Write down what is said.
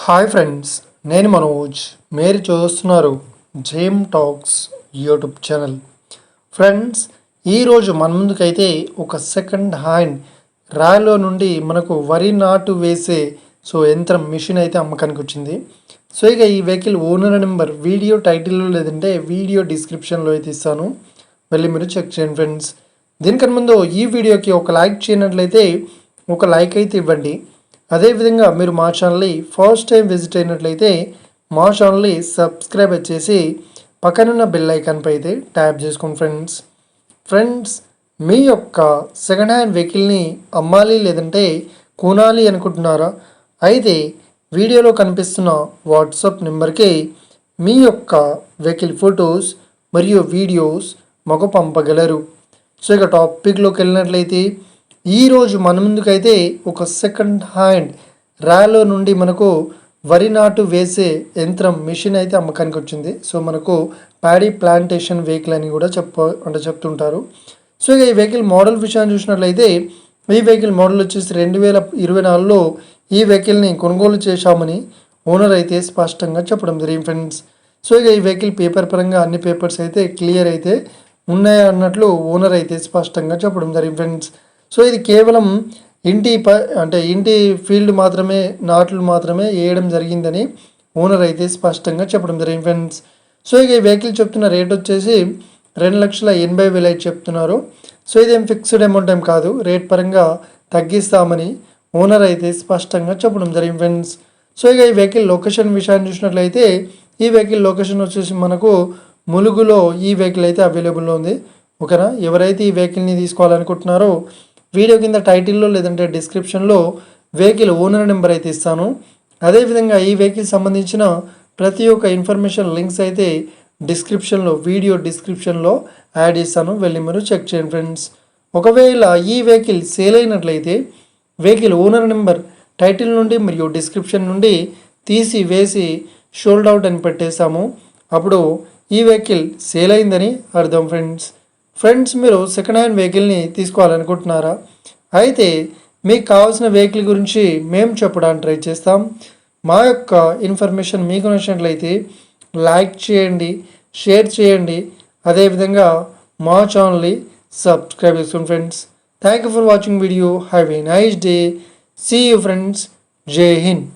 Hi friends, నేను మనోజ్. మీరు చూస్తున్నారు జేమ్ టాక్స్ యూట్యూబ్ ఛానల్. ఫ్రెండ్స్, ఈరోజు మన ముందుకైతే ఒక సెకండ్ హ్యాండ్ రాయలో నుండి మనకు వరి నాటు వేసే యంత్రం మిషన్ అయితే అమ్మకానికి వచ్చింది. ఇక ఈ వెహికల్ ఓనర్ నెంబర్ వీడియో టైటిల్లో లేదంటే వీడియో డిస్క్రిప్షన్లో అయితే ఇస్తాను, వెళ్ళి మీరు చెక్ చేయండి ఫ్రెండ్స్. దీనికన్నా ముందు ఈ వీడియోకి ఒక లైక్ చేయనట్లయితే ఒక లైక్ అయితే ఇవ్వండి. అదేవిధంగా మీరు మా ఛానల్ని ఫస్ట్ టైం విజిట్ అయినట్లయితే మా ఛానల్ని సబ్స్క్రైబ్ చేసి పక్కనున్న బెల్ ఐకాన్పై అయితే ట్యాప్ చేసుకోండి ఫ్రెండ్స్. మీ యొక్క సెకండ్ హ్యాండ్ వెహికల్ని అమ్మాలి లేదంటే కొనాలి అనుకుంటున్నారా? అయితే వీడియోలో కనిపిస్తున్న వాట్సాప్ నెంబర్కి మీ యొక్క వెహికల్ ఫొటోస్ మరియు వీడియోస్ మాకు పంపగలరు. ఇక టాపిక్లోకి వెళ్ళినట్లయితే ఈరోజు మన ముందుకైతే ఒక సెకండ్ హ్యాండ్ రాలో నుండి మనకు వరి నాటు వేసే యంత్రం మిషన్ అయితే అమ్మకానికి వచ్చింది. మనకు ప్యాడీ ప్లాంటేషన్ వెహికల్ అని కూడా చెప్తుంటారు. ఇక ఈ వెహికల్ మోడల్ విషయాన్ని చూసినట్లయితే ఈ వెహికల్ మోడల్ వచ్చేసి 2024లో ఈ వెహికల్ని కొనుగోలు చేశామని ఓనర్ అయితే స్పష్టంగా చెప్పడం జరిగింది ఫ్రెండ్స్. ఇక ఈ వెహికల్ పేపర్ పరంగా అన్ని పేపర్స్ అయితే క్లియర్ అయితే ఉన్నాయా అన్నట్లు ఓనర్ అయితే స్పష్టంగా చెప్పడం జరిగింది ఫ్రెండ్స్. ఇది కేవలం ఇంటి ఫీల్డ్ మాత్రమే, నాట్లు మాత్రమే వేయడం జరిగిందని ఓనర్ అయితే స్పష్టంగా చెప్పడం జరిగింది ఫ్రెండ్స్. ఇక ఈ వెహికల్ చెప్తున్న రేట్ వచ్చేసి 2,80,000 అయితే చెప్తున్నారు. ఇదేం ఫిక్స్డ్ అమౌంట్ ఏం కాదు, రేట్ పరంగా తగ్గిస్తామని ఓనర్ అయితే స్పష్టంగా చెప్పడం జరిగింది ఫ్రెండ్స్. ఇక ఈ వెహికల్ లొకేషన్ విషయాన్ని చూసినట్లయితే ఈ వెహికల్ లొకేషన్ వచ్చేసి మనకు ములుగులో ఈ వెహికల్ అయితే అవైలబుల్లో ఉంది. ఓకేనా? ఎవరైతే ఈ వెహికల్ని తీసుకోవాలనుకుంటున్నారో వీడియో కింద టైటిల్లో లేదంటే డిస్క్రిప్షన్లో వెహికల్ ఓనర్ నెంబర్ అయితే ఇస్తాను. అదేవిధంగా ఈ వెహికల్ సంబంధించిన ప్రతి ఒక్క ఇన్ఫర్మేషన్ లింక్స్ అయితే వీడియో డిస్క్రిప్షన్లో యాడ్ చేస్తాను, వెళ్ళి మీరు చెక్ చేయండి ఫ్రెండ్స్. ఒకవేళ ఈ వెహికల్ సేల్ అయినట్లయితే వెహికల్ ఓనర్ నెంబర్ టైటిల్ నుండి మరియు డిస్క్రిప్షన్ నుండి తీసి వేసి షోల్డ్ అవుట్ అని పెట్టేస్తాము. అప్పుడు ఈ వెహికల్ సేల్ అయిందని అర్థం ఫ్రెండ్స్. మీరు సెకండ్ హ్యాండ్ వెహికల్ని తీసుకోవాలనుకుంటున్నారా? అయితే మీకు కావాల్సిన వెహికల్ గురించి మేము చెప్పడానికి ట్రై చేస్తాం. మా యొక్క ఇన్ఫర్మేషన్ మీకు నచ్చినట్లయితే లైక్ చేయండి, షేర్ చేయండి, అదేవిధంగా మా ఛానల్ని సబ్స్క్రైబ్ చేసుకోండి friends. Thank you for watching video. Have a nice day. See you friends. జై హింద్.